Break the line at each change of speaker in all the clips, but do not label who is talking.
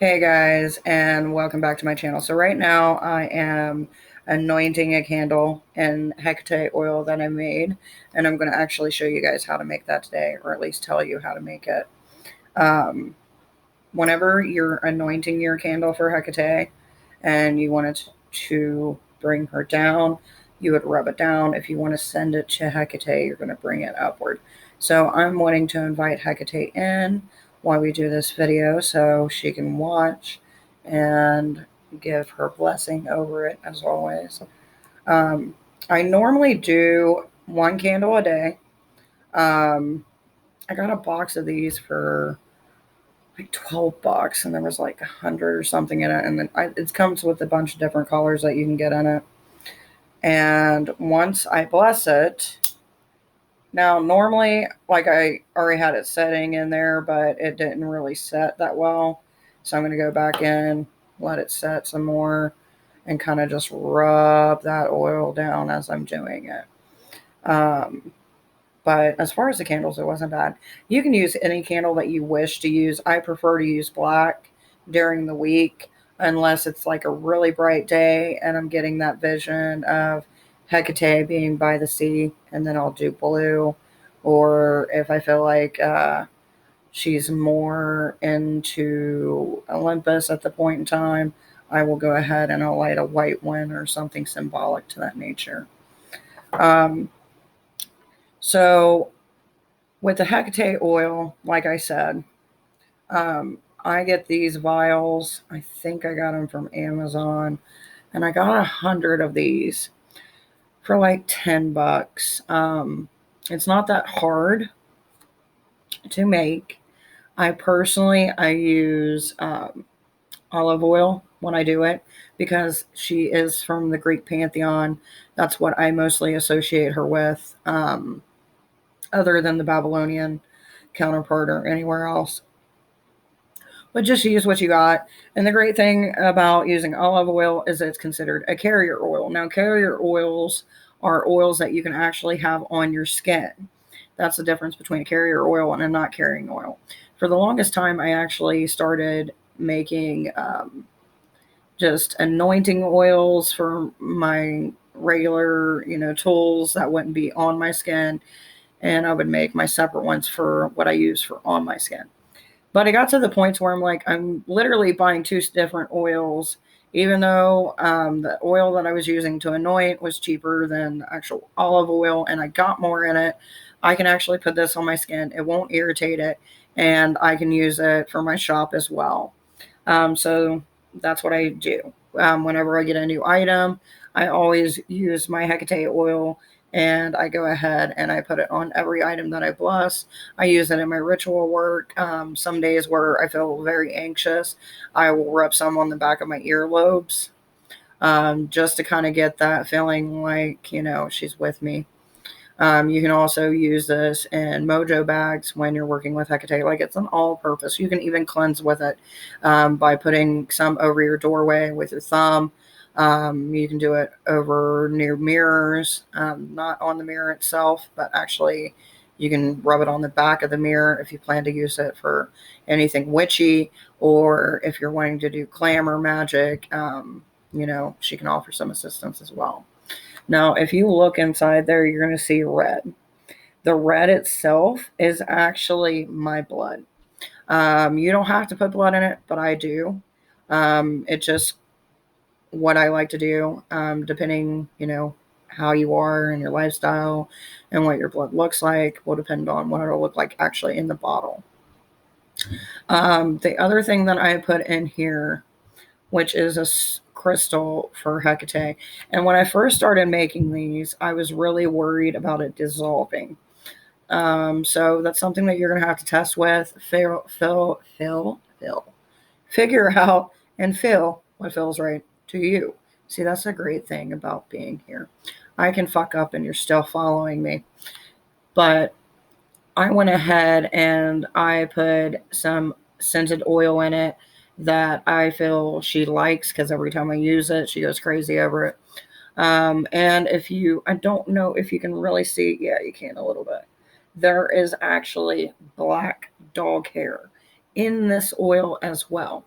Hey guys, and welcome back to my channel. So right now I am anointing a candle in Hekate oil that I made, and I'm going to actually show you guys how to make that today, or at least tell you how to make it. Um, Whenever you're anointing your candle for Hekate and you want it to bring her down, you would rub it down. If you want to send it to Hekate, you're going to bring it upward. So I'm wanting to invite Hekate in while we do this video so she can watch and give her blessing over it as always. Um, I normally do one candle a day. Um, I got a box of these for like $12 and there was like 100 or something in it, and then it comes with a bunch of different colors that you can get in it. And once I bless it, now normally, like, I already had it setting in there, but it didn't really set that well, so I'm going to go back in, let it set some more, and kind of just rub that oil down as I'm doing it. But as far as the candles, it wasn't bad. You can use any candle that you wish to use. I prefer to use black during the week, unless it's like a really bright day and I'm getting that vision of Hecate being by the sea, and then I'll do blue. Or if I feel like she's more into Olympus at the point in time, I will go ahead and I'll light a white one or something symbolic to that nature. Um, so with the Hecate oil, like I said, I get these vials. I think I got them from Amazon, and I got 100 of these for like $10. It's not that hard to make. I use olive oil when I do it because she is from the Greek pantheon. That's what I mostly associate her with, other than the Babylonian counterpart or anywhere else. But just use what you got. And the great thing about using olive oil is it's considered a carrier oil. Now, carrier oils are oils that you can actually have on your skin. That's the difference between a carrier oil and a not carrying oil. For the longest time, I actually started making just anointing oils for my regular, tools that wouldn't be on my skin. And I would make my separate ones for what I use for on my skin. But it got to the point where I'm literally buying two different oils, even though the oil that I was using to anoint was cheaper than actual olive oil, and I got more in it. I can actually put this on my skin; it won't irritate it, and I can use it for my shop as well. So that's what I do. Whenever I get a new item, I always use my Hecate oil, and I go ahead and I put it on every item that I bless. I use it in my ritual work. Some days where I feel very anxious, I will rub some on the back of my earlobes, just to kind of get that feeling like, she's with me. You can also use this in mojo bags when you're working with Hecate. Like, it's an all purpose. You can even cleanse with it, by putting some over your doorway with your thumb. You can do it over near mirrors, not on the mirror itself, but actually you can rub it on the back of the mirror if you plan to use it for anything witchy, or if you're wanting to do glamour magic. She can offer some assistance as well. Now, if you look inside there, you're going to see red. The red itself is actually my blood. You don't have to put blood in it, but I do. It's just what I like to do, depending, how you are and your lifestyle and what your blood looks like will depend on what it'll look like actually in the bottle. The other thing that I put in here, which is a crystal for Hecate. And when I first started making these, I was really worried about it dissolving. So that's something that you're going to have to test with. Figure out and feel what feels right to you. See, that's a great thing about being here. I can fuck up and you're still following me. But I went ahead and I put some scented oil in it that I feel she likes, because every time I use it, she goes crazy over it. And I don't know if you can really see, yeah, you can a little bit. There is actually black dog hair in this oil as well.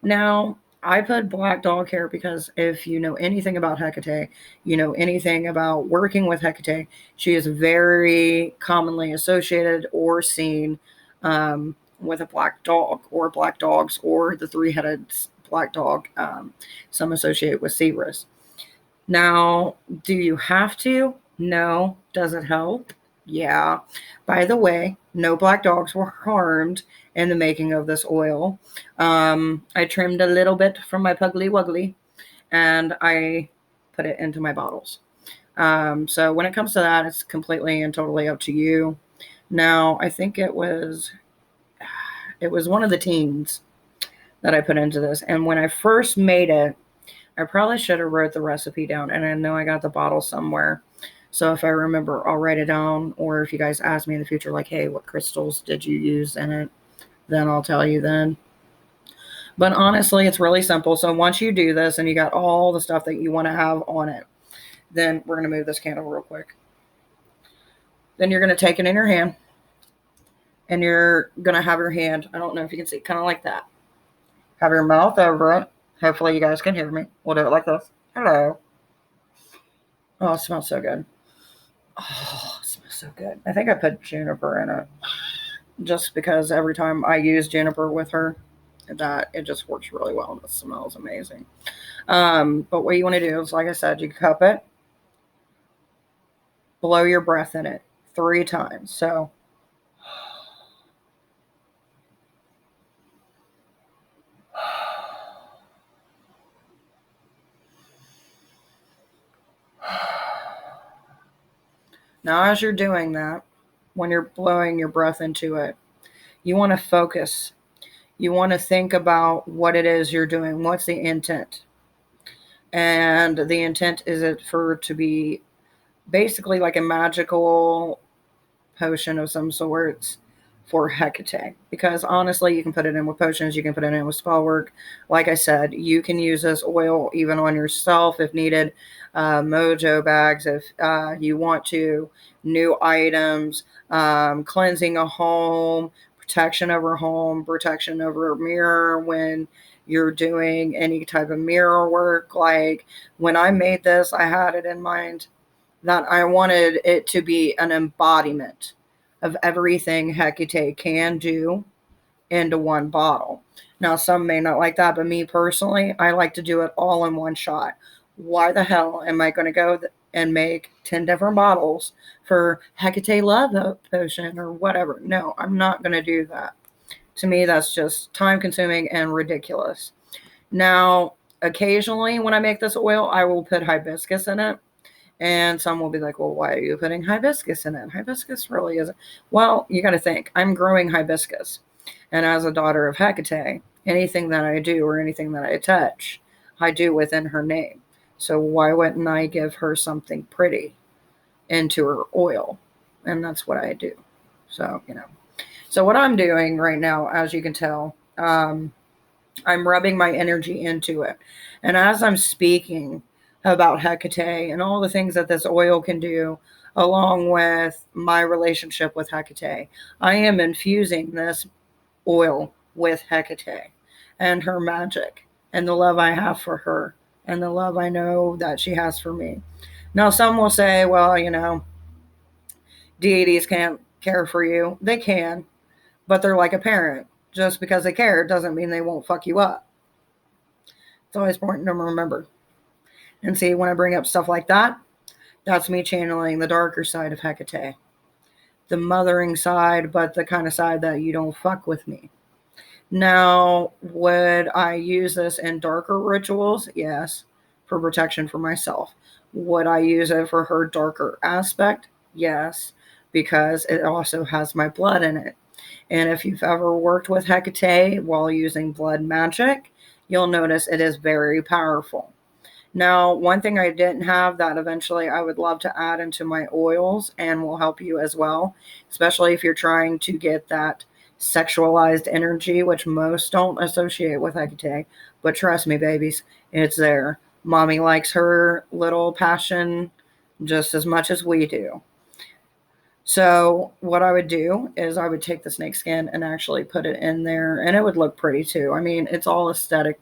Now, I put black dog hair because if you know anything about Hekate, you know anything about working with Hekate, she is very commonly associated or seen with a black dog or black dogs or the three-headed black dog. Some associate with Cerberus. Now, do you have to? No. Does it help? Yeah. By the way, no black dogs were harmed in the making of this oil. I trimmed a little bit from my Puggly Wuggly and I put it into my bottles. So when it comes to that, it's completely and totally up to you. Now, I think it was one of the teens that I put into this, and when I first made it, I probably should have wrote the recipe down, and I know I got the bottle somewhere. So if I remember, I'll write it down. Or if you guys ask me in the future, like, hey, what crystals did you use in it? Then I'll tell you then. But honestly, it's really simple. So once you do this and you got all the stuff that you want to have on it, then we're going to move this candle real quick. Then you're going to take it in your hand and you're going to have your hand, I don't know if you can see, kind of like that. Have your mouth over it. Hopefully you guys can hear me. We'll do it like this. Hello. Oh, it smells so good. Oh, it smells so good. I think I put juniper in it just because every time I use juniper with her, that it just works really well and it smells amazing. But what you want to do is, like I said, you cup it, blow your breath in it 3 times. So now as you're doing that, when you're blowing your breath into it, you want to focus. You want to think about what it is you're doing. What's the intent? And the intent is it for it to be basically like a magical potion of some sorts for Hecate. Because honestly, you can put it in with potions, you can put it in with spell work. Like I said, you can use this oil even on yourself if needed. Mojo bags if you want to, new items, cleansing a home, protection over home, protection over a mirror when you're doing any type of mirror work. Like when I made this, I had it in mind that I wanted it to be an embodiment of everything Hecate can do into one bottle. Now, some may not like that, but me personally, I like to do it all in one shot. Why the hell am I going to go and make 10 different bottles for Hecate Love Potion or whatever? No, I'm not going to do that. To me, that's just time consuming and ridiculous. Now, occasionally when I make this oil, I will put hibiscus in it. And some will be like, well, why are you putting hibiscus in it? Hibiscus really isn't. Well, you got to think, I'm growing hibiscus. And as a daughter of Hecate, anything that I do or anything that I touch, I do within her name. So why wouldn't I give her something pretty into her oil? And that's what I do. So, So what I'm doing right now, as you can tell, I'm rubbing my energy into it. And as I'm speaking about Hecate and all the things that this oil can do, along with my relationship with Hecate, I am infusing this oil with Hecate and her magic and the love I have for her and the love I know that she has for me. Now, some will say, well, deities can't care for you. They can, but they're like a parent. Just because they care doesn't mean they won't fuck you up. It's always important to remember. And see, when I bring up stuff like that, that's me channeling the darker side of Hecate. The mothering side, but the kind of side that you don't fuck with me. Now, would I use this in darker rituals? Yes, for protection for myself. Would I use it for her darker aspect? Yes, because it also has my blood in it. And if you've ever worked with Hecate while using blood magic, you'll notice it is very powerful. Now, one thing I didn't have that eventually I would love to add into my oils and will help you as well, especially if you're trying to get that sexualized energy, which most don't associate with Hecate. But trust me, babies, it's there. Mommy likes her little passion just as much as we do. So what I would do is I would take the snake skin and actually put it in there, and it would look pretty too. I mean, it's all aesthetic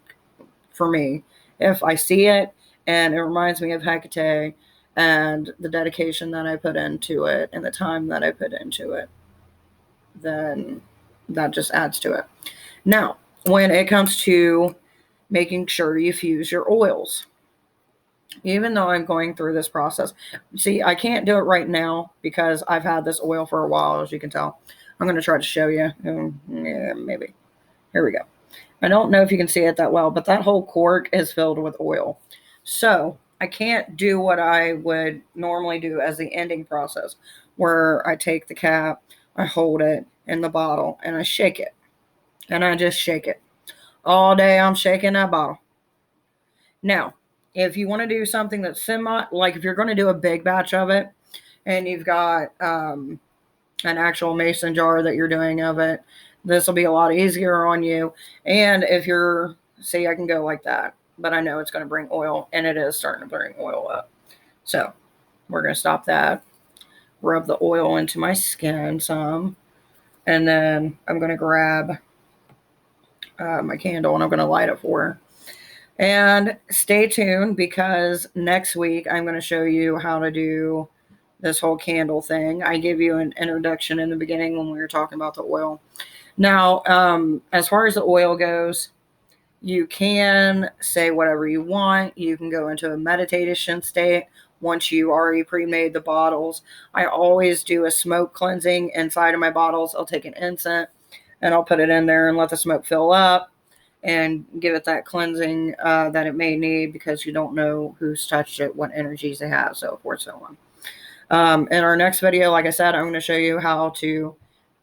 for me. If I see it and it reminds me of Hekate and the dedication that I put into it and the time that I put into it, then that just adds to it. Now, when it comes to making sure you fuse your oils, even though I'm going through this process, see, I can't do it right now because I've had this oil for a while, as you can tell. I'm going to try to show you. Yeah, maybe. Here we go. I don't know if you can see it that well, but that whole cork is filled with oil. So I can't do what I would normally do as the ending process, where I take the cap, I hold it in the bottle, and I shake it. And I just shake it. All day I'm shaking that bottle. Now, if you want to do something that's like if you're going to do a big batch of it, and you've got an actual mason jar that you're doing of it, this will be a lot easier on you. And if you're, see, I can go like that, but I know it's going to bring oil, and it is starting to bring oil up. So we're going to stop that, rub the oil into my skin some, and then I'm going to grab my candle and I'm going to light it for her. And stay tuned, because next week I'm going to show you how to do this whole candle thing. I gave you an introduction in the beginning when we were talking about the oil. Now, as far as the oil goes, you can say whatever you want. You can go into a meditation state once you already pre-made the bottles. I always do a smoke cleansing inside of my bottles. I'll take an incense and I'll put it in there and let the smoke fill up and give it that cleansing that it may need, because you don't know who's touched it, what energies they have, so forth, so on. In our next video, like I said, I'm going to show you how to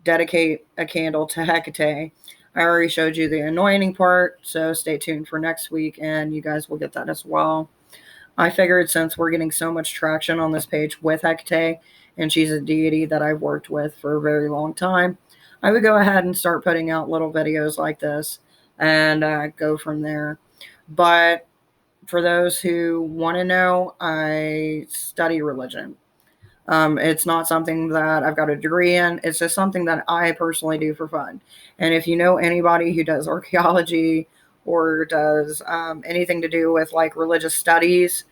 dedicate a candle to Hekate. I already showed you the anointing part, so stay tuned for next week, and you guys will get that as well. I figured, since we're getting so much traction on this page with Hekate, and she's a deity that I've worked with for a very long time, I would go ahead and start putting out little videos like this and go from there. But for those who want to know, I study religion. It's not something that I've got a degree in. It's just something that I personally do for fun. And if you know anybody who does archaeology or does anything to do with like religious studies,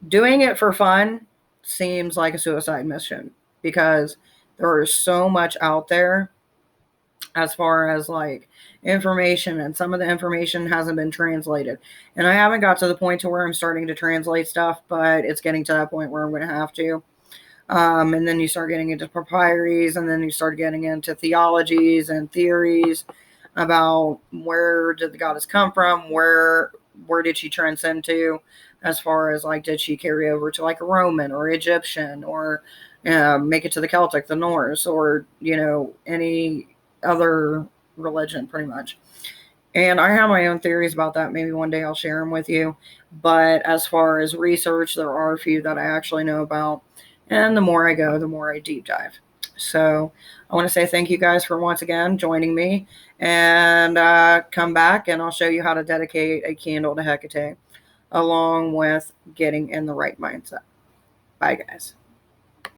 doing it for fun seems like a suicide mission, because there is so much out there as far as like information, and some of the information hasn't been translated, and I haven't got to the point to where I'm starting to translate stuff, but it's getting to that point where I'm going to have to. And then you start getting into papyries, and then you start getting into theologies and theories about where did the goddess come from, where did she transcend to, as far as like, did she carry over to like a Roman or Egyptian, or make it to the Celtic, the Norse, or any other religion, pretty much. And I have my own theories about that. Maybe one day I'll share them with you. But as far as research, there are a few that I actually know about. And the more I go, the more I deep dive. So I want to say thank you guys for once again joining me. And come back and I'll show you how to dedicate a candle to Hekate, along with getting in the right mindset. Bye, guys.